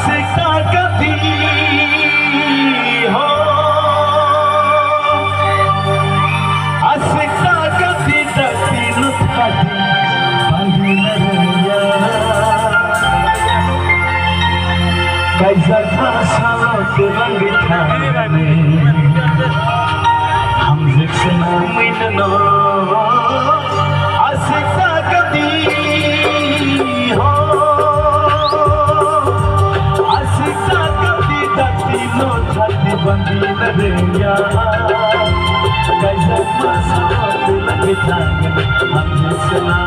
आशिका कभी हो आशिका कभी दती नुत्फती बंदी नरिया कैसा खासा के रंग ठाने हम जिक्सना मिलनो आशिका कभी हो आशिका कभी दती नुत्फती बंदी नरिया कैसा खासा के रंग ठाने हम जिक्सना